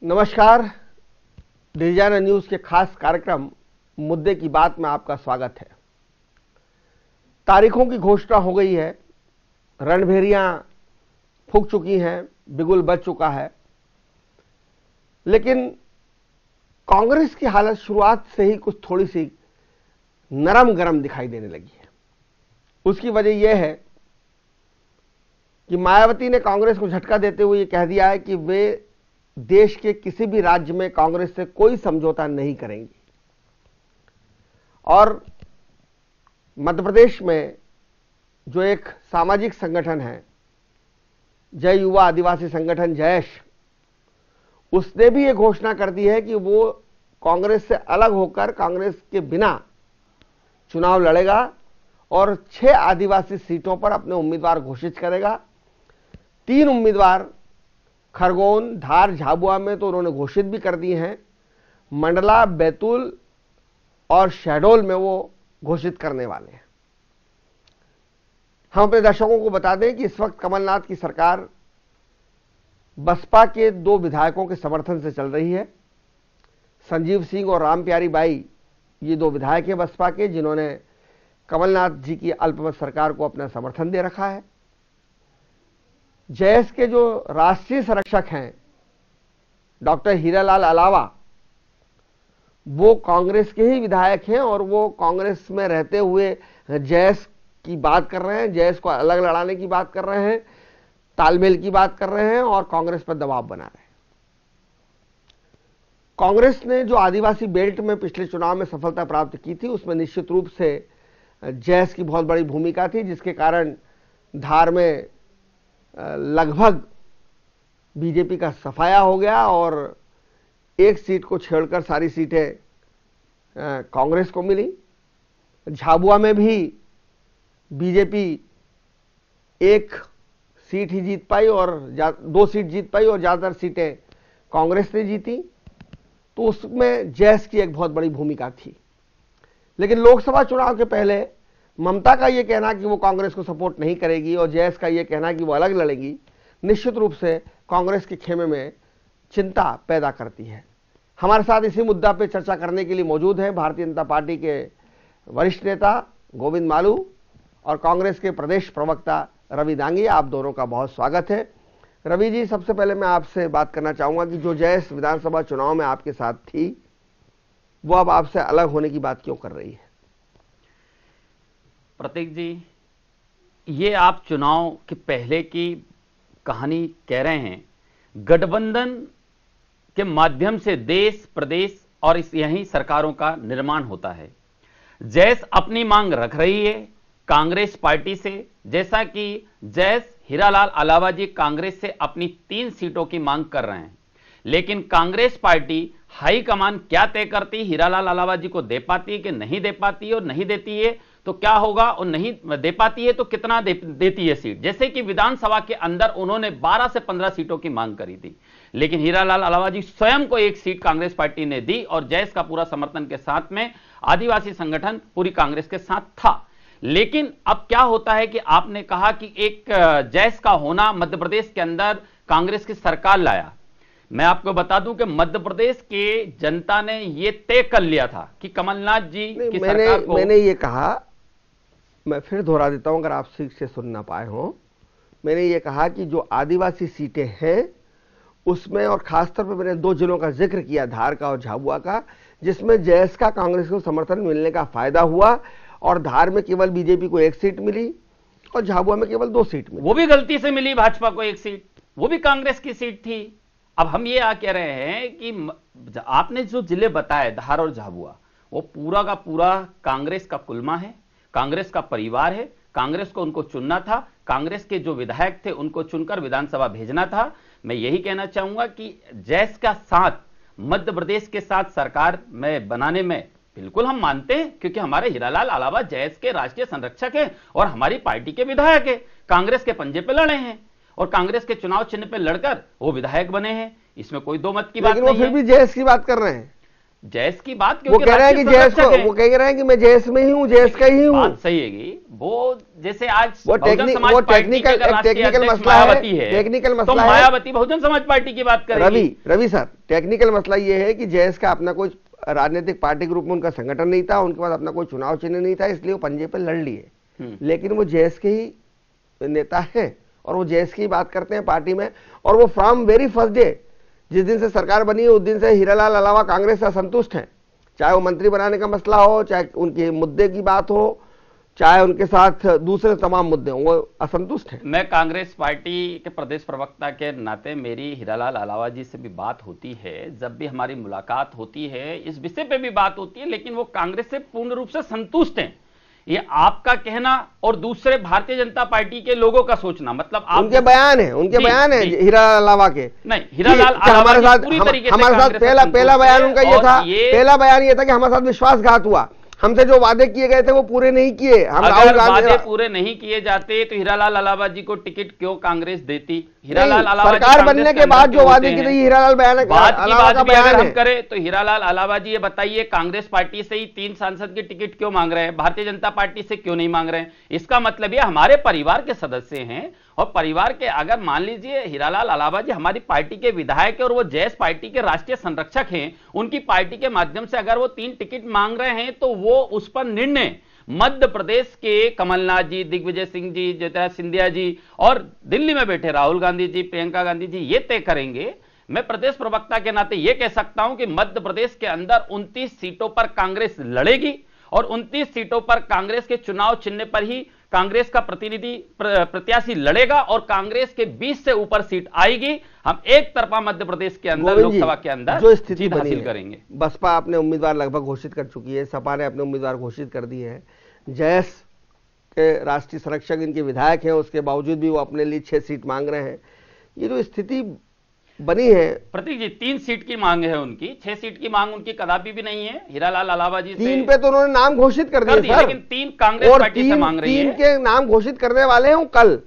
नमस्कार। Designer news के खास कार्यक्रम मुद्दे की बात में आपका स्वागत है। तारीखों की घोषणा हो गई है, रणभेरियां फूंक चुकी हैं, बिगुल बज चुका है, लेकिन कांग्रेस की हालत शुरुआत से ही कुछ थोड़ी सी नरम गरम दिखाई देने लगी है। उसकी वजह यह है कि मायावती ने कांग्रेस को झटका देते हुए यह कह दिया है कि वे देश के किसी भी राज्य में कांग्रेस से कोई समझौता नहीं करेंगी। और मध्य प्रदेश में जो एक सामाजिक संगठन है, जय युवा आदिवासी संगठन जैश, उसने भी यह घोषणा कर दी है कि वो कांग्रेस से अलग होकर कांग्रेस के बिना चुनाव लड़ेगा और 6 आदिवासी सीटों पर अपने उम्मीदवार घोषित करेगा। 3 उम्मीदवार खरगोन, धार, झाबुआ में तो उन्होंने घोषित भी कर दिए हैं। मंडला, बैतूल और शहडोल में वो घोषित करने वाले हैं। हम अपने दर्शकों को बता दें कि इस वक्त कमलनाथ की सरकार बसपा के 2 विधायकों के समर्थन से चल रही है। संजीव सिंह और रामप्यारी बाई, ये 2 विधायक हैं बसपा के, जिन्होंने कमलनाथ जी की अल्पमत सरकार को अपना समर्थन दे रखा है। जैस के जो राष्ट्रीय संरक्षक हैं डॉक्टर हीरालाल अलावा, वो कांग्रेस के ही विधायक हैं और वो कांग्रेस में रहते हुए जैस की बात कर रहे हैं, जैस को अलग लड़ाने की बात कर रहे हैं, तालमेल की बात कर रहे हैं और कांग्रेस पर दबाव बना रहे हैं। कांग्रेस ने जो आदिवासी बेल्ट में पिछले चुनाव में सफलता प्राप्त की थी, उसमें निश्चित रूप से जैस की बहुत बड़ी भूमिका थी, जिसके कारण धार में लगभग बीजेपी का सफाया हो गया और एक सीट को छोड़कर सारी सीटें कांग्रेस को मिली। झाबुआ में भी बीजेपी 1 सीट ही जीत पाई और 2 सीट जीत पाई और ज्यादातर सीटें कांग्रेस ने जीती, तो उसमें जैस की एक बहुत बड़ी भूमिका थी। लेकिन लोकसभा चुनाव के पहले ममता का यह कहना कि वो कांग्रेस को सपोर्ट नहीं करेगी और जैस का यह कहना कि वो अलग लड़ेगी, निश्चित रूप से कांग्रेस के खेमे में चिंता पैदा करती है। हमारे साथ इसी मुद्दा पर चर्चा करने के लिए मौजूद हैं भारतीय जनता पार्टी के वरिष्ठ नेता गोविंद मालू और कांग्रेस के प्रदेश प्रवक्ता रवि दांगी। आप दोनों का बहुत स्वागत है। रवि जी, सबसे पहले मैं आपसे बात करना चाहूंगा कि जो जैस विधानसभा चुनाव में आपके साथ थी, वो अब आपसे अलग होने की बात क्यों कर रही है? प्रतीक जी, ये आप चुनाव के पहले की कहानी कह रहे हैं। गठबंधन के माध्यम से देश, प्रदेश और यही सरकारों का निर्माण होता है। जैस अपनी मांग रख रही है कांग्रेस पार्टी से, जैसा कि जैस हीरालाल अलावा जी कांग्रेस से अपनी 3 सीटों की मांग कर रहे हैं, लेकिन कांग्रेस पार्टी हाईकमान क्या तय करती, हीरालाल अलावा जी को दे पाती है कि नहीं दे पाती है, और नहीं देती है तो क्या होगा, और नहीं दे पाती है तो कितना देती है सीट। जैसे कि विधानसभा के अंदर उन्होंने 12 से 15 सीटों की मांग करी थी, लेकिन हीरालाल अलावा जी स्वयं को 1 सीट कांग्रेस पार्टी ने दी और जैस का पूरा समर्थन के साथ में आदिवासी संगठन पूरी कांग्रेस के साथ था। लेकिन अब क्या होता है कि आपने कहा कि एक जैस का होना मध्य प्रदेश के अंदर कांग्रेस की सरकार लाया। मैं आपको बता दूं कि मध्य प्रदेश के जनता ने यह तय कर लिया था कि कमलनाथ जी की सरकार को, मैंने ये कहा, मैं फिर दोहरा देता हूं अगर आप ठीक से सुन ना पाए हो, मैंने ये कहा कि जो आदिवासी सीटें हैं उसमें, और खासतौर पर मैंने 2 जिलों का जिक्र किया, धार का और झाबुआ का, जिसमें जैस का कांग्रेस को समर्थन मिलने का फायदा हुआ और धार में केवल बीजेपी को 1 सीट मिली और झाबुआ में केवल 2 सीट मिली। वो भी गलती से मिली भाजपा को 1 सीट, वो भी कांग्रेस की सीट थी। अब हम ये कह रहे हैं कि आपने जो जिले बताए धार और झाबुआ, वो पूरा का पूरा कांग्रेस का कुलमा है, कांग्रेस का परिवार है। कांग्रेस को उनको चुनना था, कांग्रेस के जो विधायक थे उनको चुनकर विधानसभा भेजना था। मैं यही कहना चाहूंगा कि जैस का साथ मध्य प्रदेश के साथ सरकार में बनाने में बिल्कुल हम मानते हैं, क्योंकि हमारे हीरालाल अलावा जैस के राष्ट्रीय संरक्षक हैं और हमारी पार्टी के विधायक हैं। कांग्रेस के पंजे पे लड़े हैं और कांग्रेस के चुनाव चिन्ह पे लड़कर वो विधायक बने हैं, इसमें कोई 2 मत की बात नहीं है। फिर भी जैस की बात कर रहे हैं। जैस की बात, वो कह रहे हैं कि जैस को, वो कह रहे हैं कि मैं जैस में ही हूँ, जैस का ही हूँ। बात सही है। वो जैसे आज वो टेक्निकल मसला है, टेक्निकल मसला तो है। मायावती बहुजन समाज पार्टी की बात करेंगी। रवि सर, टेक्निकल मसला ये है कि जैस का अपना कोई राजनीतिक पार्टी के रूप में उनका संगठन नहीं था, उनके पास अपना कोई चुनाव चिन्ह नहीं था, इसलिए वो पंजे पे लड़ लिए। लेकिन वो जैस के ही नेता है और वो जैस की बात करते हैं पार्टी में। और वो फ्रॉम वेरी फर्स्ट डे, जिस दिन से सरकार बनी है उस दिन से हीरालाल अलावा कांग्रेस से असंतुष्ट हैं। चाहे वो मंत्री बनाने का मसला हो, चाहे उनके मुद्दे की बात हो, चाहे उनके साथ दूसरे तमाम मुद्दे हों, वो असंतुष्ट हैं। मैं कांग्रेस पार्टी के प्रदेश प्रवक्ता के नाते मेरी हीरालाल अलावा जी से भी बात होती है, जब भी हमारी मुलाकात होती है इस विषय पे भी बात होती है, लेकिन वो कांग्रेस से पूर्ण रूप से संतुष्ट हैं। ये आपका कहना और दूसरे भारतीय जनता पार्टी के लोगों का सोचना, मतलब आप उनके बयान है हीरालाल अलावा के। नहीं, हीरालाल हमारे साथ पूरी तरीके से हमारे साथ पहला बयान उनका ये था, पहला बयान ये था कि हमारे साथ विश्वासघात हुआ, हमसे जो वादे किए गए थे वो पूरे नहीं किए। हम अगर वादे पूरे नहीं किए जाते तो हीरालाल अलावा जी को टिकट क्यों कांग्रेस देती? हीरालाल अलावा सरकार बनने के बाद जो वादे की थी, हीरालाल बयान बात की बात भी अगर हम करें तो हीरालाल अलावा जी ये बताइए, कांग्रेस पार्टी से ही 3 सांसद की टिकट क्यों मांग रहे हैं, भारतीय जनता पार्टी से क्यों नहीं मांग रहे हैं? इसका मतलब ये हमारे परिवार के सदस्य हैं और परिवार के, अगर मान लीजिए हीरालाल अलावा जी हमारी पार्टी के विधायक है और वो जैस पार्टी के राष्ट्रीय संरक्षक हैं, उनकी पार्टी के माध्यम से अगर वो 3 टिकट मांग रहे हैं तो वो उस पर निर्णय मध्य प्रदेश के कमलनाथ जी, दिग्विजय सिंह जी, ज्योतिरादित्य सिंधिया जी और दिल्ली में बैठे राहुल गांधी जी, प्रियंका गांधी जी ये तय करेंगे। मैं प्रदेश प्रवक्ता के नाते ये कह सकता हूं कि मध्य प्रदेश के अंदर 29 सीटों पर कांग्रेस लड़ेगी और 29 सीटों पर कांग्रेस के चुनाव चिन्ह पर ही कांग्रेस का प्रत्याशी लड़ेगा और कांग्रेस के 20 से ऊपर सीट आएगी। हम एक तरफा मध्य प्रदेश के अंदर लोकसभा के अंदर जो स्थिति हासिल करेंगे। बसपा अपने उम्मीदवार लगभग घोषित कर चुकी है, सपा ने अपने उम्मीदवार घोषित कर दिए हैं, जैस के राष्ट्रीय संरक्षक इनके विधायक हैं, उसके बावजूद भी वो अपने लिए 6 सीट मांग रहे हैं। ये जो स्थिति बनी है प्रतीक जी, 3 सीट की मांग है उनकी, 6 सीट की मांग उनकी कदापि भी नहीं है। हीरालाल अलावा जी 3 पे तो उन्होंने नाम घोषित कर दिए सर, लेकिन 3 कांग्रेस पार्टी से मांग रही है। 3 के नाम घोषित करने वाले हैं कल।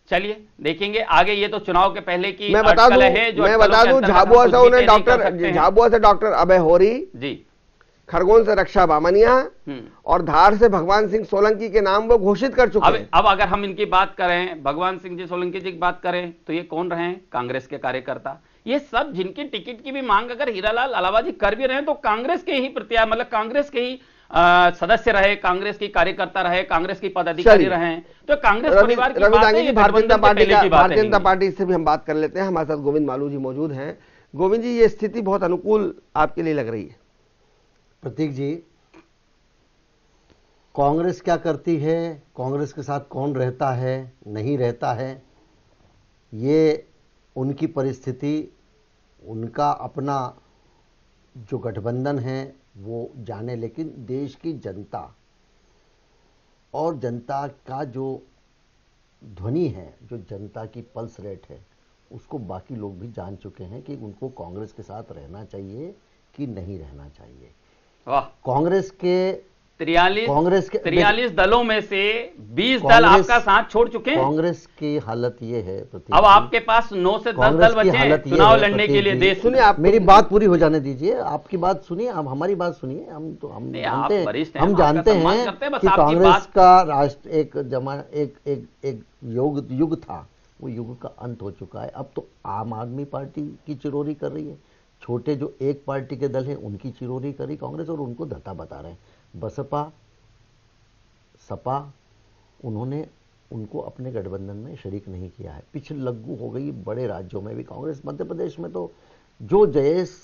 चलिए देखेंगे आगे, ये तो चुनाव के पहले की मैं बता दूं झाबुआ से डॉक्टर अभय होरी जी, खरगोन से रक्षा बामनिया और धार से भगवान सिंह सोलंकी के नाम वो घोषित कर चुके हैं। अब अगर हम इनकी बात करें, भगवान सिंह जी सोलंकी जी की बात करें, तो ये कौन रहे हैं? कांग्रेस के कार्यकर्ता। ये सब जिनकी टिकट की भी मांग अगर हीरालाल अलावा जी कर भी रहे हैं तो कांग्रेस के ही मतलब कांग्रेस के ही सदस्य रहे, कांग्रेस की कार्यकर्ता रहे, कांग्रेस की पदाधिकारी रहे, तो कांग्रेस परिवार की बात है। भारतीय जनता पार्टी से भी हम बात कर लेते हैं। हमारे साथ गोविंद मालू जी मौजूद हैं। गोविंद जी, ये स्थिति बहुत अनुकूल आपके लिए लग रही है? प्रतीक जी, कांग्रेस क्या करती है, कांग्रेस के साथ कौन रहता है नहीं रहता है, ये उनकी परिस्थिति, उनका अपना जो गठबंधन है वो जाने, लेकिन देश की जनता और जनता का जो ध्वनि है, जो जनता की पल्स रेट है, उसको बाकी लोग भी जान चुके हैं कि उनको कांग्रेस के साथ रहना चाहिए कि नहीं रहना चाहिए। कांग्रेस के 43 दलों में से 20 दल आपका साथ छोड़ चुके हैं। कांग्रेस की हालत ये है, अब आपके पास 9 से 10 दल बचे हैं चुनाव लड़ने के लिए देश। सुनिए, आप मेरी बात पूरी हो जाने दीजिए, आपकी बात सुनिए, आप हमारी बात सुनिए। हम जानते हैं कि कांग्रेस का राष्ट्र एक युग था, वो युग का अंत हो चुका है। अब तो आम आदमी पार्टी की चिरोरी कर रही है, छोटे जो एक पार्टी के दल हैं उनकी चिरोरी करी कांग्रेस और उनको धता बता रहे हैं। बसपा सपा उन्होंने उनको अपने गठबंधन में शरीक नहीं किया है, पिछले लग्गू हो गई बड़े राज्यों में भी कांग्रेस। मध्य प्रदेश में तो जो जयेश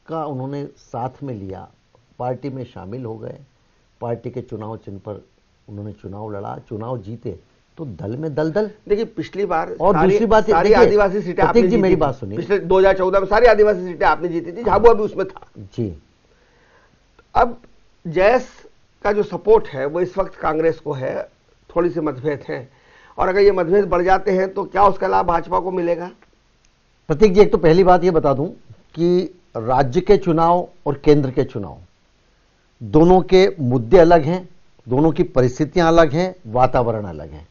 का उन्होंने साथ में लिया, पार्टी में शामिल हो गए, पार्टी के चुनाव चिन्ह पर उन्होंने चुनाव लड़ा, चुनाव जीते, तो दल में दलदल। देखिए पिछली बार और दूसरी बात, सारी आदिवासी सीटें आपने जी, मेरी बात सुनिए, पिछले 2014 में सारी आदिवासी सीटें आपने जीती थी, झाबुआ भी उसमें था जी। अब जैस का जो सपोर्ट है वो इस वक्त कांग्रेस को है, थोड़ी सी मतभेद है, और अगर ये मतभेद बढ़ जाते हैं तो क्या उसका लाभ भाजपा को मिलेगा? प्रतीक जी, एक तो पहली बात ये बता दूं कि राज्य के चुनाव और केंद्र के चुनाव दोनों के मुद्दे अलग हैं, दोनों की परिस्थितियां अलग हैं, वातावरण अलग है।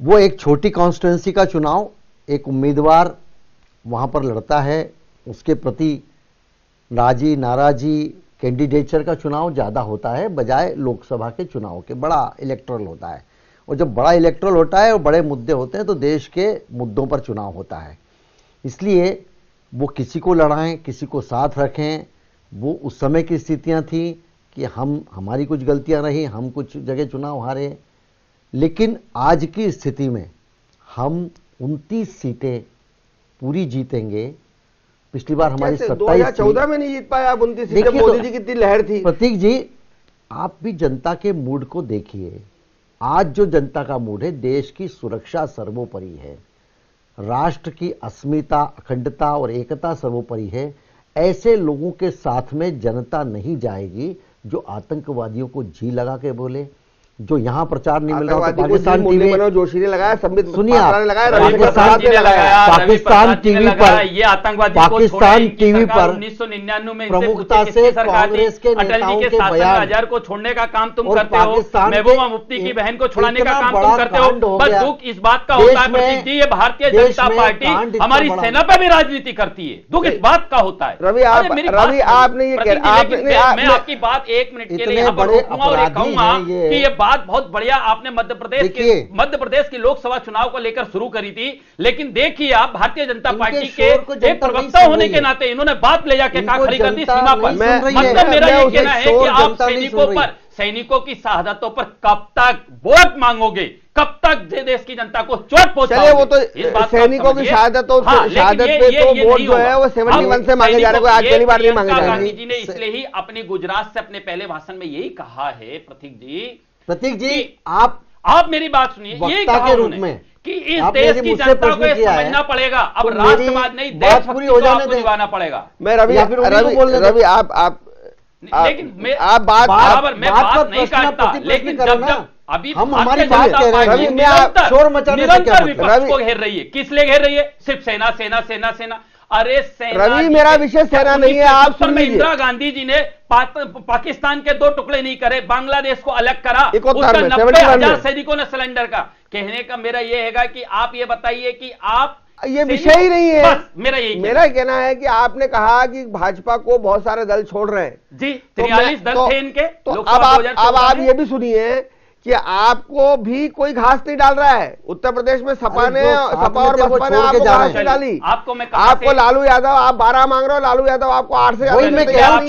वो एक छोटी कॉन्स्टिट्यूंसी का चुनाव, एक उम्मीदवार वहां पर लड़ता है, उसके प्रति राजी नाराजी कैंडिडेचर का चुनाव ज़्यादा होता है बजाय लोकसभा के चुनाव के। बड़ा इलेक्टोरल होता है, और जब बड़ा इलेक्टोरल होता है और बड़े मुद्दे होते हैं तो देश के मुद्दों पर चुनाव होता है। इसलिए वो किसी को लड़ाएं, किसी को साथ रखें, वो उस समय की स्थितियां थी कि हमारी कुछ गलतियां रही, हम कुछ जगह चुनाव हारे। लेकिन आज की स्थिति में हम 29 सीटें पूरी जीतेंगे। पिछली बार हमारी 27 2014 में नहीं जीत पाए आप 29 सीटें, मोदी जी की इतनी लहर थी। प्रतीक जी, आप भी जनता के मूड को देखिए। आज जो जनता का मूड है, देश की सुरक्षा सर्वोपरि है, राष्ट्र की अस्मिता, अखंडता और एकता सर्वोपरि है। ऐसे लोगों के साथ में जनता नहीं जाएगी जो आतंकवादियों को जी लगा के बोले, जो यहाँ प्रचार नहीं मिल रहा। तो पाकिस्तान टीवी जोशी ने लगाया, सुनिए, पाकिस्तान टीवी पर, ये आतंकवादी पाकिस्तान टीवी पर 1999 में प्रमुखता से कांग्रेस के नेताओं के बयान, हजार को छोड़ने का काम तुम करते हो, महबूबा मुफ्ती की बहन को छुड़ाने का काम तुम करते हो। बस दुख इस बात का होता है प्रतीक जी, ये भारतीय जनता पार्टी हमारी सेना पर भी राजनीति करती है। दुख इस बात का होता है। रवि आपने ये, मैं आपकी बात 1 मिनट के लिए यहाँ पर रोकूंगा और कहूंगा कि ये बात बहुत बढ़िया आपने मध्य प्रदेश की लोकसभा चुनाव को लेकर शुरू करी थी। लेकिन देखिए आप, भारतीय जनता पार्टी के एक प्रवक्ता होने के नाते इन्होंने बात ले जाके कहा खड़ी कर दी सीमा पर। मतलब मेरा ये कहना है कि आप सैनिकों की शहादतों पर कब तक वोट मांगोगे, कब तक देश की जनता को चोट पहुंचाओगे? वो तो सैनिकों की शहादत पे तो वोट जो है वो 71 से मांगे जा रहे हैं, आज पहली बार नहीं मांगे जा रहे हैं। गांधी जी ने इसलिए ही अपने गुजरात से अपने पहले भाषण में यही कहा है प्रतीक जी, आप मेरी बात सुनिए, ये कहा के रूप में कि इस देश की जनता को समझना पड़ेगा, अब राष्ट्रवाद नहीं देश पूरी हो जाने को निभाना पड़ेगा। मैं रवि आप लेकिन आप बात बराबर, मैं बात नहीं काटता, लेकिन जब अभी हम हमारी बात कह रहे हैं, शोर मचाने से क्या विपक्ष को घेर रही है, किस लिए घेर रही है? सिर्फ सेना सेना सेना सेना। अरे सेना, रवि मेरा विषय सेना नहीं है, आप सुन लीजिए। इंदिरा गांधी जी ने पाकिस्तान के 2 टुकड़े नहीं करे, बांग्लादेश को अलग करा, उसका 90,000 सैनिकों ने सिलेंडर का। कहने का मेरा यह है कि आप ये बताइए कि आप, ये विषय ही नहीं है। मेरा कहना है कि आपने कहा कि भाजपा को बहुत सारे दल छोड़ रहे हैं जी, 43 दल थे इनके। तो अब आप ये भी सुनिए कि आपको भी कोई घास नहीं डाल रहा है। उत्तर प्रदेश में सपा और बसपा ने आपको घास नहीं डाली। आपको लालू यादव, आप 12 मांग रहे हो, लालू यादव आपको 8 से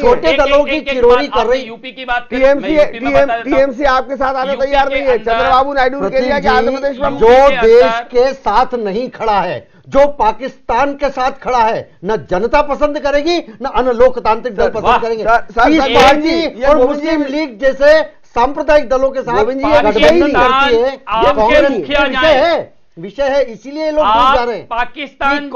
छोटे दलों की चिरोरी कर रही। यूपी की बात, टीएमसी आपके साथ आने तैयार नहीं है। चंद्रबाबु नायडू ने कह दिया कि आंध्र प्रदेश में जो देश के साथ नहीं खड़ा है, जो पाकिस्तान के साथ खड़ा है, न जनता पसंद करेगी न अन्य लोकतांत्रिक दल पसंद करेंगे। पीस पार्टी और मुस्लिम लीग जैसे सांप्रदायिक दलों के साथ गठबंधन करती है, ये विषय है। इसीलिए लोग दूर जा रहे हैं। पाकिस्तान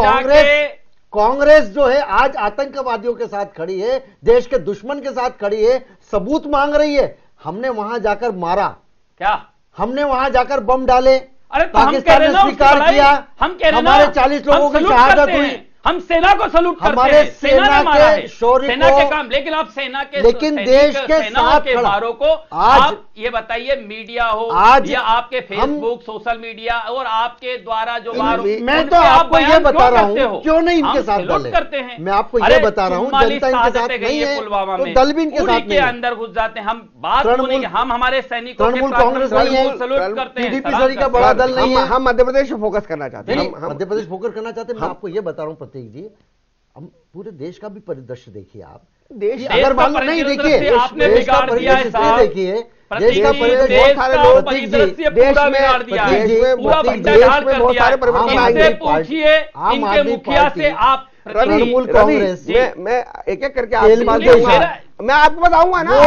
कांग्रेस जो है आज आतंकवादियों के साथ खड़ी है, देश के दुश्मन के साथ खड़ी है, सबूत मांग रही है। हमने वहां जाकर मारा क्या? हमने वहां जाकर बम डाले, पाकिस्तान ने स्वीकार किया, हमारे 40 लोगों की शहादत हुई। हम सेना को सलूट करते हैं, सेना ने मारा है, सेना के काम। लेकिन आप सेना के, लेकिन देश के साथ के मारों को आप ये बताइए, मीडिया हो आज या आपके फेसबुक, सोशल मीडिया और आपके द्वारा जो मारो, मैं तो आपको ये बता रहा हूँ क्यों नहीं इनके साथ दल करते हैं। मैं आपको ये बता रहा हूँ, जनता इनके साथ नहीं है, पुलवामा में दल भी इनके साथ के अंदर घुस जाते हैं। हम बात सुनेंगे, हम हमारे सैनिकों तृणमूल कांग्रेस नहीं है, सलूट करते हैं, टीडीपी का बड़ा दल नहीं है। हम मध्य प्रदेश में फोकस करना चाहते हैं, मध्य प्रदेश फोकस करना चाहते हैं। मैं आपको ये बता रहा हूँ प्रतीक जी, हम पूरे देश का भी परिदृश्य देखिए। आप देश अगर मान लो नहीं देखिए, आपने बिगाड़ दिया है साहब, देखिए देश का परिदृश्य पूरा बिगाड़ दिया है, पूरा भंडार कर दिया है। इनसे पूछिए, इनके मुखिया से आप तृणमूल कांग्रेस, मैं एक एक करके मैं आपको बताऊंगा ना, मैं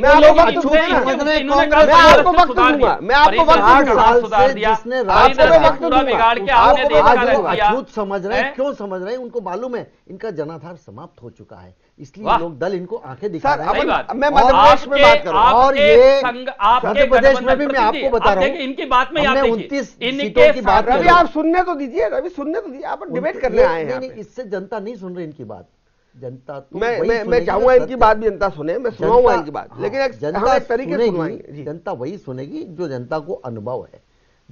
आपको वक्त दूंगा, मैं आपको झूठ समझ रहे हैं। क्यों समझ रहे हैं? उनको मालूम है इनका जनाधार समाप्त हो चुका है, इसलिए लोग दल इनको आंखें दिखा रहे हैं। मैं मध्य प्रदेश में बात कर रहा हूँ, और ये मध्य प्रदेश में भी मैं आपको बता रहा हूँ, इनकी बात में 29 सीटों की बात। रवि आप सुनने तो दीजिए, रवि सुनने तो दीजिए, आप डिबेट करने आए हैं। इससे जनता नहीं सुन रही इनकी बात। जनता तो मैं चाहूंगा इनकी बात भी जनता सुने, मैं सुनाऊंगा इनकी बात, लेकिन जनता तरीके से सुनाएंगे। जनता वही सुनेगी जो जनता को अनुभव है,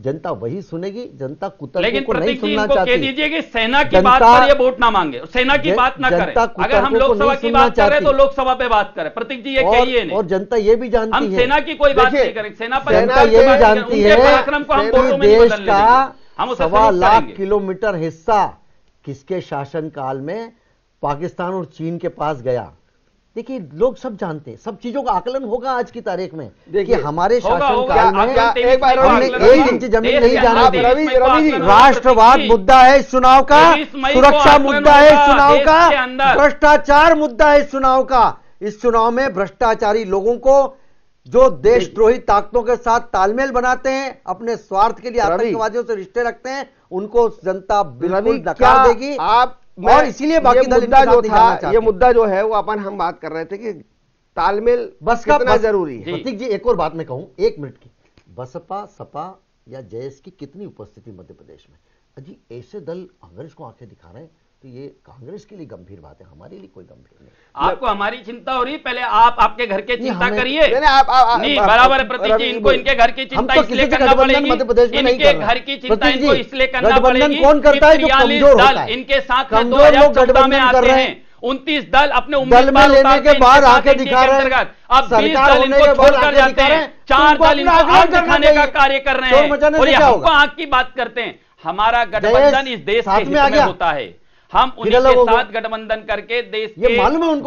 जनता वही सुनेगी, जनता कुतर्कों लेकिन को नहीं सुनना चाहती। कह दीजिए कि सेना की बात पर ये वोट ना मांगे, सेना की बात ना करें। अगर हम लोकसभा की बात कर रहे हैं तो लोकसभा पे बात करें। प्रतीक जी ये कहिए नहीं। और जनता ये भी जानती है, हम सेना की कोई बात नहीं करें, सेना पर जनता ये भी जानती है पराक्रम को हम वोटों में नहीं देश बदलने का देंगे। हम 1.25 लाख किलोमीटर हिस्सा किसके शासनकाल में पाकिस्तान और चीन के पास गया। देखिए लोग सब जानते हैं, सब चीजों का आकलन होगा आज की तारीख में कि हमारे शासनकाल में हमने 1 इंच जमीन नहीं जाने दी। राष्ट्रवाद मुद्दा है इस चुनाव का, सुरक्षा मुद्दा है इस चुनाव का, भ्रष्टाचार मुद्दा है इस चुनाव का। इस चुनाव में भ्रष्टाचारी लोगों को जो देशद्रोही ताकतों के साथ तालमेल बनाते हैं, अपने स्वार्थ के लिए आतंकवादियों से रिश्ते रखते हैं, उनको जनता बिल्कुल नकार देगी। आप और इसीलिए बाकी दल मुद्दा जो था, ये मुद्दा जो है वो अपन हम बात कर रहे थे कि तालमेल बस कितना जरूरी है। प्रतीक जी एक और बात मैं कहूं 1 मिनट की, बसपा सपा या जेएस की कितनी उपस्थिति मध्य प्रदेश में। अजी ऐसे दल कांग्रेस को आंखें दिखा रहे हैं तो ये कांग्रेस के लिए गंभीर बात है, हमारे लिए कोई गंभीर नहीं। आपको हमारी चिंता हो रही है, पहले आप आपके घर के चिंता करिए। नहीं बराबर है प्रतीक जी, इनको इनके घर की चिंता इसलिए करना पड़ेगी, इनके घर की चिंता इनको इसलिए करना पड़ेगी। कौन करता है? जो कमजोर होता है। इनके साथ कमजोर लोग गठबंधन कर रहे हैं। 29 दल अपने दल में लेने के बाद आके दिखा रहे हैं, अब 20 दल इनको छोड़कर जाते हैं, 4 दल इनको आग दिखाने का कार्य कर रहे हैं और ये हमको आग की बात करते हैं। हमारा गठबंधन इस देश के हित में होता है, हम उन्हीं के साथ गठबंधन करके देश के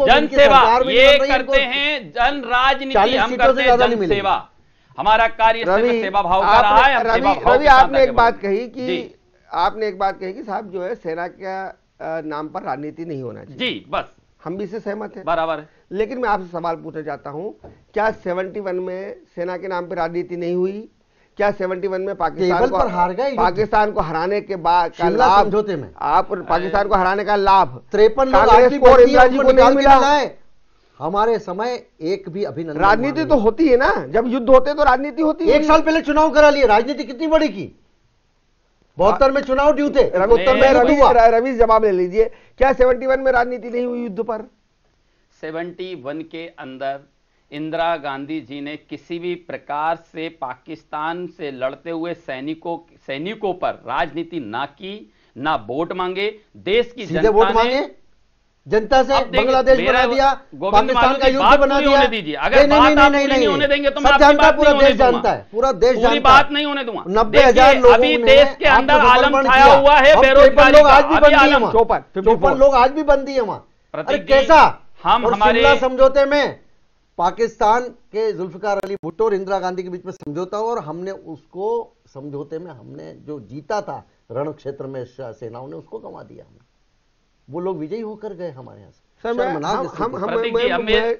जन सेवा ये करते हैं, जन राजनीति हम करते हैं, जन सेवा हमारा कार्य सेवा भाव का रहा है। रवि आपने एक बात कही कि साहब जो है सेना का नाम पर राजनीति नहीं होना चाहिए। जी बस हम भी इससे सहमत हैं, बराबर है। लेकिन मैं आपसे सवाल पूछना चाहता हूं, क्या 71 में सेना के नाम पर राजनीति नहीं हुई? क्या 71 में पाकिस्तान को हराने के बाद का लाभ समझौते में आप पाकिस्तान को हराने का लाभ 53 कांग्रेस को और इंदिरा जी को नहीं मिला है? हमारे समय एक भी अभिनंदन। राजनीति तो होती है ना, जब युद्ध होते तो राजनीति होती है। 1 साल पहले चुनाव करा लिए, राजनीति कितनी बड़ी की? 72 में चुनाव ड्यू थे। रवि जवाब ले लीजिए, क्या 71 में राजनीति नहीं हुई युद्ध पर? 71 के अंदर इंदिरा गांधी जी ने किसी भी प्रकार से पाकिस्तान से लड़ते हुए सैनिकों पर राजनीति ना की, ना वोट मांगे। देश की जनता ने जनता से बांग्लादेश बना दिया, पाकिस्तान का युद्ध बना दिया। अगर नहीं होने देंगे तो मैं जानता, पूरा देश जानता है, पूरा देश जानता है, बात नहीं होने दूंगा। 90,000 लोग अभी देश के अंदर आलम छाया हुआ है, बेरोजगारी लोग आज भी बंदी है, 54 लोग आज भी बंदी है वहां। अरे कैसा? हम हमारे समझौते में पाकिस्तान के जुल्फिकार अली भुट्टो और इंदिरा गांधी के बीच में समझौता हुआ और हमने उसको समझौते में हमने जो जीता था रण क्षेत्र में सेनाओं ने उसको गंवा दिया। हमने वो लोग विजयी होकर गए हमारे यहाँ से।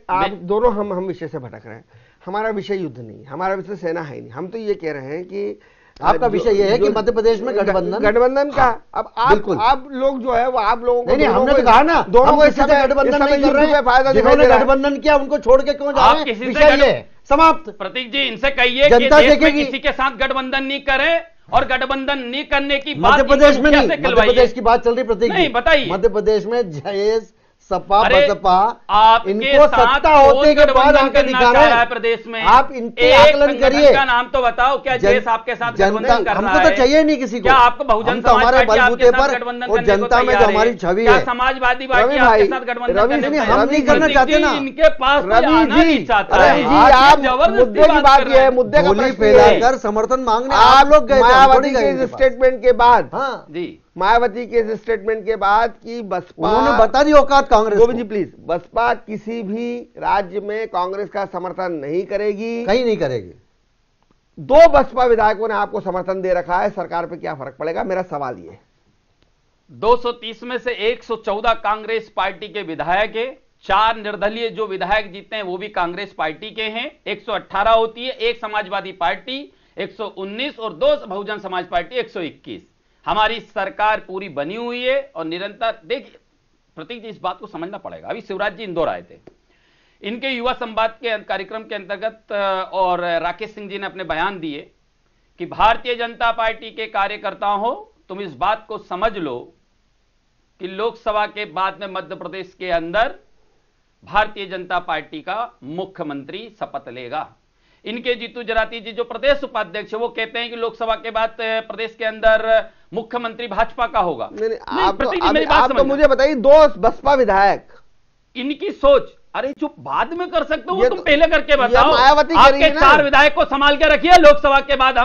आप दोनों हम विषय से भटक रहे हैं। हमारा विषय युद्ध नहीं, हमारा विषय सेना है नहीं। हम तो ये कह रहे हैं कि आपका विषय यह है कि मध्य प्रदेश में गठबंधन का अब आप लोग जो है वो आप लोगों को नहीं, हमने तो कहा ना दोनों को गठबंधन नहीं कर रहे हैं। जिन्होंने गठबंधन किया उनको छोड़ के क्यों जा रहे हैं? विषय ये समाप्त। प्रतीक जी इनसे कहिए जनता देखेगी, किसी के साथ गठबंधन नहीं करे और गठबंधन नहीं करने की बात मध्य प्रदेश में नहीं, मध्य प्रदेश की बात चल रही प्रतीक नहीं, बताइए। मध्य प्रदेश में जेएस सपा बसपा इनको सत्ता होते के बाद आके दिखा रहे हैं प्रदेश में। आप इनके आकलन करिए, का नाम तो बताओ। क्या जेएस आपके साथ गठबंधन कर रहा है? हमको तो चाहिए नहीं किसी को। क्या आपको बहुजन हमारे बलबूते पर और जनता में जो हमारी छवि है, समाजवादी पार्टी आपके साथ गठबंधन हम नहीं करना चाहते ना। इनके पास मुद्दे की बात यह है, मुद्दे का फैलाकर समर्थन मांगने आप लोग गए। मायावती के स्टेटमेंट के बाद, हाँ जी मायावती के इस स्टेटमेंट के बाद कि बसपा, उन्होंने बता दी औकात कांग्रेस गोविंद जी प्लीज, बसपा किसी भी राज्य में कांग्रेस का समर्थन नहीं करेगी, कहीं नहीं करेगी। 2 बसपा विधायकों ने आपको समर्थन दे रखा है, सरकार पे क्या फर्क पड़ेगा? मेरा सवाल ये। 230 में से 114 कांग्रेस पार्टी के विधायक है, 4 निर्दलीय जो विधायक जीते हैं वो भी कांग्रेस पार्टी के हैं, 118 होती है, 1 समाजवादी पार्टी 119 और 2 बहुजन समाज पार्टी 121। हमारी सरकार पूरी बनी हुई है और निरंतर। देखिए प्रतीक जी इस बात को समझना पड़ेगा। अभी शिवराज जी इंदौर आए थे, इनके युवा संवाद के कार्यक्रम के अंतर्गत और राकेश सिंह जी ने अपने बयान दिए कि भारतीय जनता पार्टी के कार्यकर्ता हो, तुम इस बात को समझ लो कि लोकसभा के बाद में मध्य प्रदेश के अंदर भारतीय जनता पार्टी का मुख्यमंत्री शपथ लेगा। इनके जीतू जराती जी जो प्रदेश उपाध्यक्ष है वो कहते हैं कि लोकसभा के बाद प्रदेश के अंदर मुख्यमंत्री भाजपा का होगा। आप तो मुझे बताइए, 2 बसपा विधायक, इनकी सोच, अरे जो बाद में कर सकते हो वो तुम पहले करके बताओ। मायावती आपके 4 विधायक को संभाल के रखिए, लोकसभा के बाद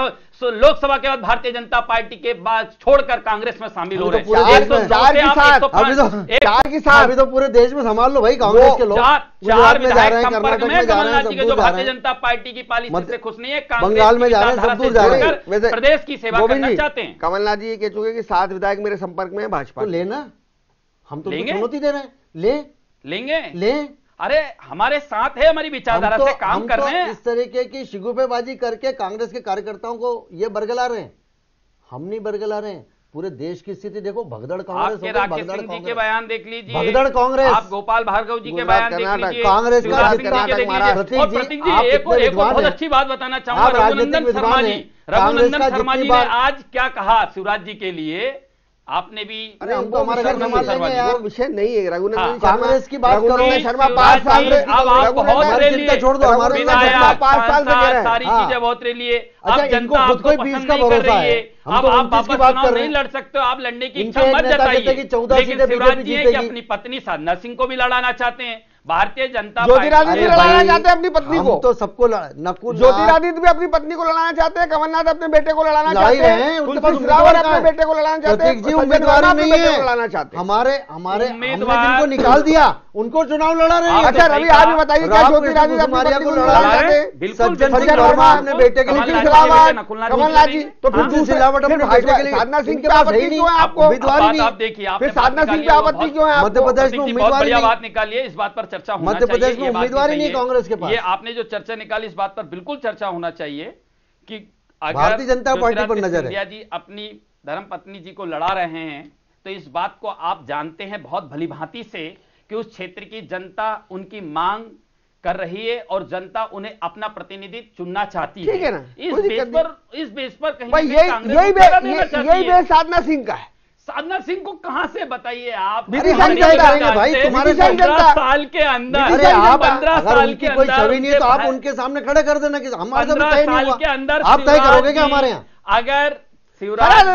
भारतीय जनता पार्टी के बाद छोड़कर कांग्रेस में शामिल हो रहे हैं। 4 के साथ अभी तो पूरे देश में संभाल लो भाई, कांग्रेस के लोग 4 विधायक संपर्क में कमलनाथ जी के जो भारतीय जनता पार्टी की पॉलिसी से खुश नहीं है, बंगाल में जा रहे हैं, सब दूर जा रहे हैं, प्रदेश की सेवा करना चाहते हैं। कमलनाथ जी ये कह चुके कि 7 विधायक मेरे संपर्क में है भाजपा। लेना, हम तो चुनौती दे रहे हैं, लेंगे। अरे हमारे साथ है, हमारी विचारधारा से काम कर रहे हैं। इस तरीके की शिगुफेबाजी करके कांग्रेस के कार्यकर्ताओं को ये बरगला रहे हैं, हम नहीं बरगला रहे हैं। पूरे देश की स्थिति देखो, भगदड़ कांग्रेस, राकेश सिंह जी के बयान देख लीजिए, भगदड़ कांग्रेस, आप गोपाल भार्गव जी के बयान देख लीजिए, कांग्रेस का प्रतीक जी एक बहुत अच्छी बात बताना चाहूंगा। रघुनंदन शर्मा जी ने आज क्या कहा शिवराज जी के लिए, आपने भी, अरे हमको हमारे घर संभाल लेंगे यार, विषय नहीं है रघुनंदन कांग्रेस की बात करो। शर्मा 5 साल से, अब आप बहुत चिंता छोड़ दो, हमारे 5 साल से कह रहे हैं सारी चीजें बहुत रह लिए। अब जनता खुद को 20 का भरोसा है, अब आप वापस चुनाव नहीं लड़ सकते हो, आप लड़ने की इच्छा मत जताइए। लेकिन शिवराज जी है कि अपनी पत्नी साधना सिंह को भी लड़ाना चाहते हैं, भारतीय जनता ज्योतिरादित्य लड़ाना चाहते हैं अपनी पत्नी को, तो सबको ज्योतिरादित्य भी अपनी पत्नी को लड़ाना चाहते हैं, कमलनाथ अपने बेटे को लड़ाना चाहते हैं, तुलसी सिलावट अपने बेटे को लड़ाना चाहते हैं, उम्मीदवार नहीं है लड़ाना चाहते हैं। हमारे जिनको निकाल दिया उनको चुनाव लड़ा रहे हैं। अच्छा रवि आप भी बताइए, क्या ज्योतिरादित्य अपनी पत्नी को लड़ाना चाहते हैं? सज्जन सिंह वर्मा अपने बेटे के लिए, कमलनाथ जी तो फिर सिलावट अपने बेटे के लिए, साधना सिंह की आपत्ति क्यों है आपको? उम्मीदवार ही नहीं, देखिए फिर साधना सिंह की आपत्ति क्यों है? मध्य प्रदेश में उम्मीदवार ही नहीं, बात निकालिए, इस बात पर चर्चा होना मध्य प्रदेश में उम्मीदवार ही नहीं कांग्रेस के पास। ये आपने जो चर्चा निकाली इस बात पर बिल्कुल चर्चा होना चाहिए कि अगर भारतीय जनता पार्टी पर नजर है, जी अपनी धर्मपत्नी जी को लड़ा रहे हैं तो इस बात को आप जानते हैं बहुत भलीभांति से कि उस क्षेत्र की जनता उनकी मांग कर रही है और जनता उन्हें अपना प्रतिनिधि चुनना चाहती है। ठीक है ना, इस बेस पर कहीं यही बेस साधना सिंह का है। साधना सिंह को कहां से बताइए आप? भाई तुम्हारे 15 साल के अंदर, अरे आप 15 साल की कोई छवि नहीं है तो आप उनके सामने खड़े कर देना कि हमारे 15 साल के अंदर आप तय करोगे क्या हमारे यहाँ? अगर शिवराज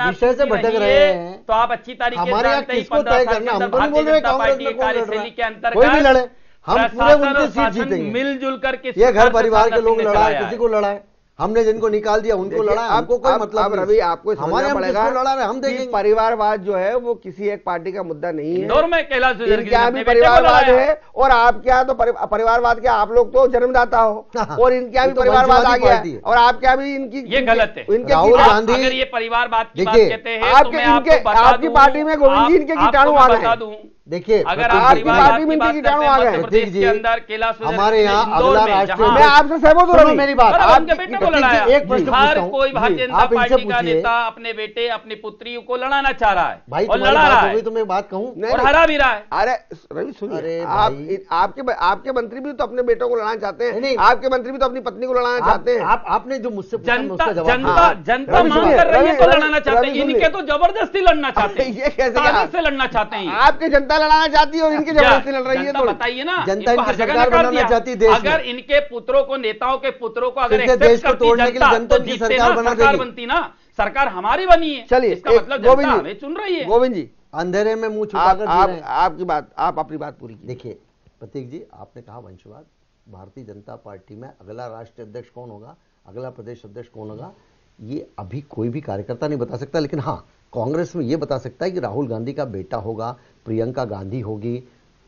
विषय से भटक रहे हैं तो आप अच्छी तरीके से जानते हैं 15 साल के अंदर भारतीय जनता पार्टी की कार्यशैली के अंतर्गत कोई भी लड़े, हम पूरे उनकी सीट जीतेंगे। मिलजुल करके ये घर परिवार के लोग लड़ाए, किसी को लड़ाए, हमने जिनको निकाल दिया उनको लड़ा, हमको कोई मतलब रवि आपको हमारे पड़ेगा लड़ा रहे, हम देखेंगे। परिवारवाद जो है वो किसी एक पार्टी का मुद्दा नहीं है। इंदौर में कैलाश इनके यहाँ भी परिवारवाद है और आपके यहाँ तो परिवारवाद के आप लोग तो जन्मदाता हो और इनके यहाँ भी परिवारवाद आ गया और आपके यहाँ भी इनकी, ये गलत है। राहुल गांधी अगर ये परिवारवाद की बात कहते हैं आपकी पार्टी में गोविंद जी इनके कीटाणु आ गए। देखिए अगर आपकी पार्टी में कीटाणु आ गए प्रदेश के अंदर कैलाश हमारे यहाँ अगला राष्ट्रीय, मैं आपसे सहमत हूँ रवि, मेरी बात, आपके बेटे को लड़ाया, एक प्रश्न पूछता हूँ, कोई भारतीय जनता पार्टी का नेता अपने बेटे अपनी पुत्री को लड़ाना चाह रहा है भाई, और लड़ा रहा है तो मैं बात कहूँ और हरा भी रहा है। अरे रवि सुनिए, आपके मंत्री भी तो अपने बेटों को लड़ाना चाहते हैं, आपके मंत्री भी तो अपनी पत्नी को लड़ाना चाहते हैं। आपने जो मुझसे जनता मांग कर रही है तो लड़ना चाहते हैं, इनके तो जबरदस्ती लड़ना चाहते हैं, ये कैसे से लड़ना चाहते हैं। आपकी जनता लड़ाना चाहती है और इनकी जबरदस्ती लड़ रही है, तो बताइए ना, जनता इनकी सरकार बनाना चाहती है। अगर इनके पुत्रों को, नेताओं के पुत्रों को अगर देश को तोड़ने के लिए जनता इनकी सरकार बना देगी, बनती ना, सरकार हमारी बनी है। चलिए इसका मतलब जनता हमें चुन रही है। गोविंद जी अंधेरे में मुंह छुपाकर आपकी बात, आप अपनी बात पूरी कीजिए। देखिए प्रतीक जी, आपने कहा वंशवाद, भारतीय जनता पार्टी में अगला राष्ट्रीय अध्यक्ष कौन होगा, अगला प्रदेश अध्यक्ष कौन होगा, ये अभी कोई भी कार्यकर्ता नहीं बता सकता। लेकिन हाँ, कांग्रेस में ये बता सकता है कि राहुल गांधी का बेटा होगा, प्रियंका गांधी होगी,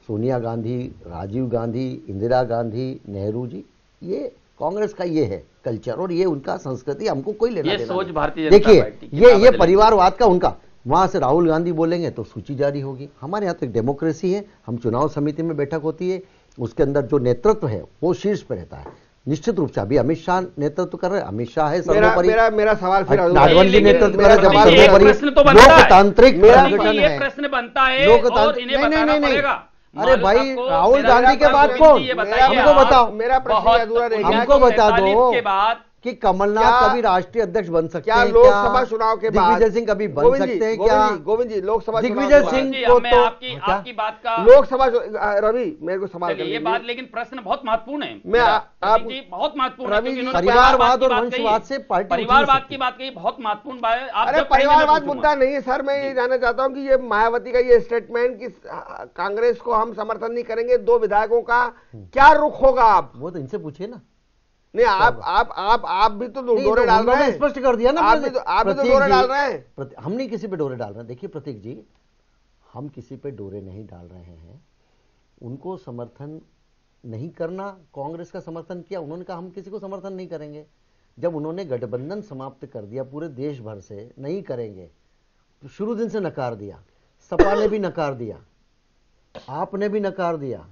सोनिया गांधी, राजीव गांधी, इंदिरा गांधी, नेहरू जी, ये कांग्रेस का ये है कल्चर और ये उनका संस्कृति, हमको कोई लेना देना सोच भारतीय जनता पार्टी। देखिए ये परिवारवाद का उनका, वहां से राहुल गांधी बोलेंगे तो सूची जारी होगी। हमारे यहाँ तो एक डेमोक्रेसी है, हम चुनाव समिति में बैठक होती है, उसके अंदर जो नेतृत्व है वो शीर्ष पे रहता है। निश्चित रूप से अभी अमित शाह नेतृत्व कर रहे हैं, अमित शाह है सर्वोपरि, मेरा सवाल फिर लाडवानी नेतृत्व कर रहे हैं, लोकतांत्रिक संगठन है, प्रश्न बनता है। नहीं, अरे भाई राहुल गांधी के बाद कौन, हमको बताओ, मेरा प्रश्न अधूरा रह गया। हमको बता दो के बाद कि कमलनाथ कभी राष्ट्रीय अध्यक्ष बन सकते हैं? क्या लोकसभा चुनाव के बाद दिग्विजय सिंह कभी बन सकते हैं? क्या गोविंद जी लोकसभा दिग्विजय सिंह को तो आपकी बात का लोकसभा रवि मेरे को सवाल ये बात, लेकिन प्रश्न बहुत महत्वपूर्ण है। मैं आप बहुत महत्वपूर्ण है। परिवारवाद और वंशवाद से पार्टी परिवारवाद की बात कही, बहुत महत्वपूर्ण बात है। अरे परिवारवाद मुद्दा नहीं है सर, मैं ये जानना चाहता हूं कि ये मायावती का ये स्टेटमेंट कि कांग्रेस को हम समर्थन नहीं करेंगे, 2 विधायकों का क्या रुख होगा? आप वो तो इनसे पूछिए ना। नहीं आप भी तो डोरे डाल रहे हैं। स्पष्ट कर दिया ना, आप भी तो डोरे डाल रहे हैं। हम नहीं किसी पे डोरे डाल रहे हैं। देखिए प्रतीक जी, हम किसी पे डोरे नहीं डाल रहे हैं। उनको समर्थन नहीं करना, कांग्रेस का समर्थन किया, उन्होंने कहा हम किसी को समर्थन नहीं करेंगे। जब उन्होंने गठबंधन समाप्त कर दिया पूरे देश भर से, नहीं करेंगे, तो शुरू दिन से नकार दिया। सपा ने भी नकार दिया, आपने भी नकार दिया,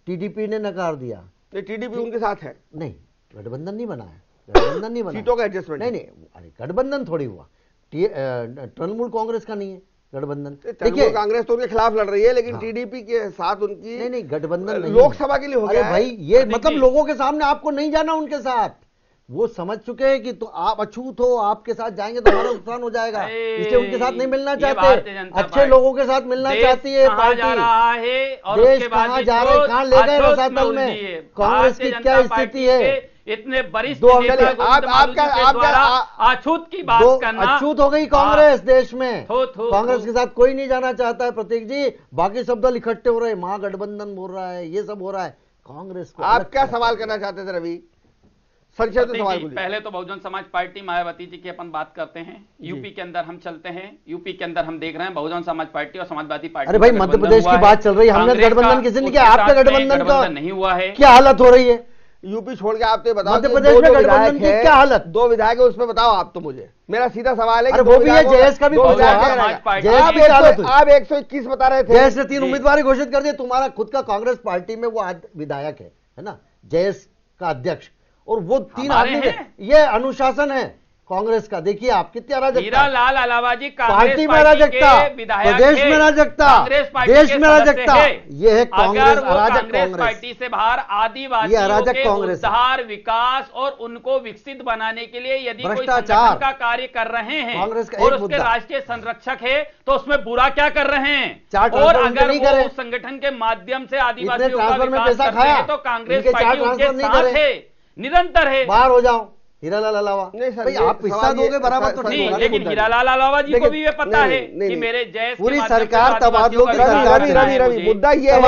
टीडीपी ने नकार दिया। टीडीपी उनके साथ है? नहीं, गठबंधन नहीं बना है, गठबंधन नहीं बना, सीटों का एडजस्टमेंट नहीं, अरे गठबंधन थोड़ी हुआ। तृणमूल कांग्रेस का नहीं है गठबंधन। देखिए कांग्रेस तो उनके खिलाफ लड़ रही है, लेकिन टीडीपी के साथ उनकी नहीं गठबंधन नहीं, लोकसभा के लिए हो गया है। भाई ये मतलब लोगों के सामने आपको नहीं जाना उनके साथ। वो समझ चुके हैं कि तो आप अछूत हो, आपके साथ जाएंगे तो हमारा नुकसान हो जाएगा, इसलिए उनके साथ नहीं मिलना चाहते। अच्छे लोगों के साथ मिलना चाहती है पार्टी। देश कहाँ जा रहे, कहाँ ले गए रसातल में? कांग्रेस की क्या स्थिति है? इतने वरिष्ठ अछूत की बात करना, अछूत हो गई कांग्रेस देश में। कांग्रेस के साथ कोई नहीं जाना चाहता है प्रतीक जी। बाकी सब दल इकट्ठे हो रहे हैं, महागठबंधन बोल रहा है, ये सब हो रहा है। कांग्रेस को आप क्या सवाल करना चाहते थे रवि? संक्षेप में सवाल बोलिए। पहले तो बहुजन समाज पार्टी मायावती जी की अपन बात करते हैं। यूपी के अंदर हम चलते हैं। यूपी के अंदर हम देख रहे हैं बहुजन समाज पार्टी और समाजवादी पार्टी। अरे भाई मध्य प्रदेश की बात चल रही है, हमने गठबंधन किसी ने किया? आपका गठबंधन का नहीं हुआ है, क्या हालत हो रही है? यूपी छोड़ के आप तो बताओ, मध्य प्रदेश में गठबंधन की क्या हालत? 2 विधायक है, उसमें बताओ आप तो मुझे। मेरा सीधा सवाल है कि वो भी है, जयेश का भी आप 121 बता रहे थे। जयेश ने 3 उम्मीदवार घोषित कर दिए। तुम्हारा खुद का कांग्रेस पार्टी में वो विधायक है ना, जयेश का अध्यक्ष, और वो 3 आदमी। ये अनुशासन है कांग्रेस का। देखिए आप कितने अराजकता, हीरालाल अलावाजी पार्टी में अराजकता, प्रदेश में अराजकता, देश में अराजकता। ये है कांग्रेस, अराजक कांग्रेस पार्टी से बाहर आदिवासियों के उद्धार, विकास और उनको विकसित बनाने के लिए यदि कोई संगठन का कार्य कर रहे हैं और उसके राष्ट्रीय संरक्षक है तो उसमें बुरा क्या कर रहे हैं? और अगर वो उस संगठन के माध्यम से आदिवासियों का विकास कर रहे हैं तो कांग्रेस पार्टी उनके साथ है, निरंतर है। बाहर हो जाओ हीरालाल अलावा। भाई आप हिस्सा दोगे बराबर तो नहीं, लेकिन हीरालाल अलावा जी को भी ये पता है कि मेरे जय पूरी सरकार तबादलों की सरकार। रवि मुद्दा ये है,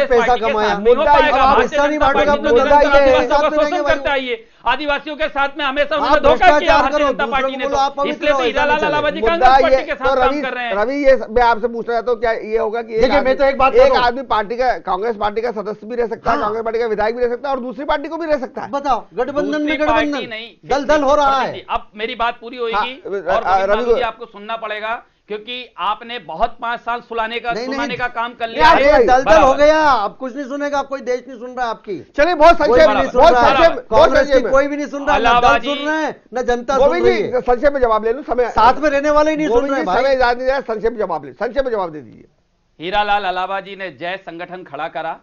पैसा कमाया, मुद्दा हिस्सा नहीं बांटेगा, शोषण करता है। ये आदिवासियों के साथ में हमेशा उन्होंने धोखा किया भारतीय जनता पार्टी ने, इसलिए तो हीरालाल अलावा जी कांग्रेस पार्टी के साथ काम कर रहे हैं। रवि ये मैं आपसे पूछना चाहता हूँ, क्या ये होगा कि मैं तो एक बात, एक आदमी पार्टी का, कांग्रेस पार्टी का सदस्य भी रह सकता है, कांग्रेस पार्टी का विधायक भी रह सकता है और दूसरी पार्टी को भी रह सकता है? बताओ, गठबंधन में गठबंधन नहीं, दल दल हो रहा है। अब मेरी बात पूरी होगी और रवि जी आपको सुनना पड़ेगा, क्योंकि आपने बहुत 5 साल सुनाने का काम कर लिया है। दलदल हो गया, अब कुछ नहीं सुनेगा, कोई देश नहीं सुन रहा आपकी। चलिए बहुत संक्षेप, कोई भी नहीं सुन रहा, न दल सुन रहे हैं न जनता सुन रही है। संक्षेप में जवाब ले लूं, समय साथ में रहने वाले ही नहीं सुन रहे भाई। संक्षेप में जवाब ले, संक्षेप में जवाब दे दीजिए। हीरालाल अलावा जी ने जय संगठन खड़ा करा।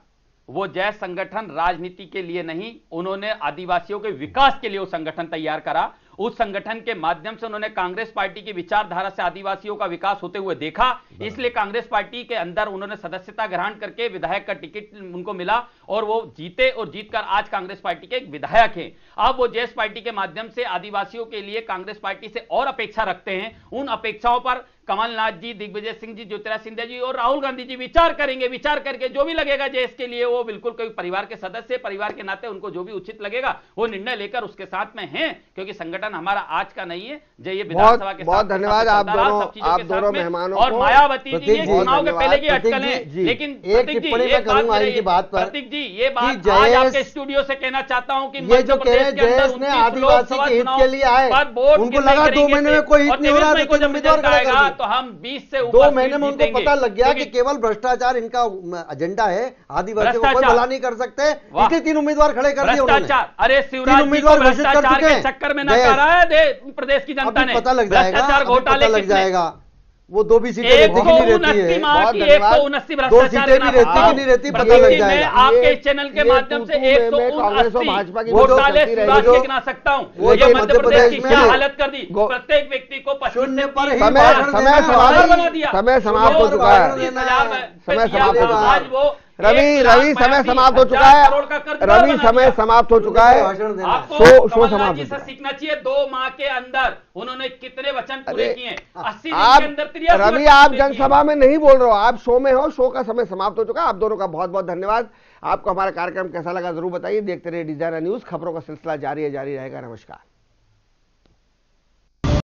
वो जय संगठन राजनीति के लिए नहीं, उन्होंने आदिवासियों के विकास के लिए वो संगठन तैयार करा। उस संगठन के माध्यम से उन्होंने कांग्रेस पार्टी की विचारधारा से आदिवासियों का विकास होते हुए देखा, इसलिए कांग्रेस पार्टी के अंदर उन्होंने सदस्यता ग्रहण करके विधायक का टिकट उनको मिला और वो जीते और जीतकर आज कांग्रेस पार्टी के एक विधायक हैं। अब वो जयेश पार्टी के माध्यम से आदिवासियों के लिए कांग्रेस पार्टी से और अपेक्षा रखते हैं। उन अपेक्षाओं पर कमलनाथ जी, दिग्विजय सिंह जी, ज्योतिरादित्य सिंधिया जी और राहुल गांधी जी विचार करेंगे। विचार करके जो भी लगेगा जयेश के लिए, वो बिल्कुल कोई परिवार के सदस्य, परिवार के नाते उनको जो भी उचित लगेगा वो निर्णय लेकर उसके साथ में हैं, क्योंकि संगठन हमारा आज का नहीं है। जय ये विधानसभा के बहुत धन्यवाद आप दोनों मेहमानों और मायावती जी ये चुनाव के पहले की अटकल है। लेकिन प्रतीक जी ये बात, प्रतीक जी ये बात आज आपके स्टूडियो से कहना चाहता हूँ कि ये जो कह जयेश ने आदिवासी के हित के लिए आए, उनको लगा 2 महीने में कोई हित नहीं हो रहा तो कोई उम्मीदवार आएगा तो हम 20 से ऊपर 2 महीने में उनको पता लग गया कि केवल भ्रष्टाचार इनका एजेंडा है, आदिवासियों को कोई भला नहीं कर सकते, इसलिए 3 उम्मीदवार खड़े कर दिए उन्होंने। अरे शिवराज जी को भ्रष्टाचार के चक्कर में नकारा है प्रदेश की जनता ने, पता लग जाएगा, भ्रष्टाचार घोटाले लग जाएगा। वो 2 भी सीटें रहती कि नहीं रहती है। बहुत धन्यवाद। 179 2 सीटें भी रहती कि नहीं रहती पता लग जाएगा। आपके चैनल के माध्यम से 179 घोटाले गिना सकता हूँ। ये मध्य प्रदेश की क्या हालत कर दी, प्रत्येक व्यक्ति को शून्य पर ही समय समाप्त हो चुका है। समय समाप्त हो चुका है। रवि समय समाप्त हो चुका है। रवि समय समाप्त हो चुका है। शो समाप्त से सीखना चाहिए। 2 माह के अंदर उन्होंने कितने वचन पूरे किए? 80 दिन के अंदर। रवि आप जनसभा में नहीं बोल रहे हो, आप शो में हो। शो का समय समाप्त हो चुका है। आप दोनों का बहुत बहुत धन्यवाद। आपको हमारा कार्यक्रम कैसा लगा जरूर बताइए। देखते रहिए डी न्यूज। खबरों का सिलसिला जारी रहेगा। नमस्कार।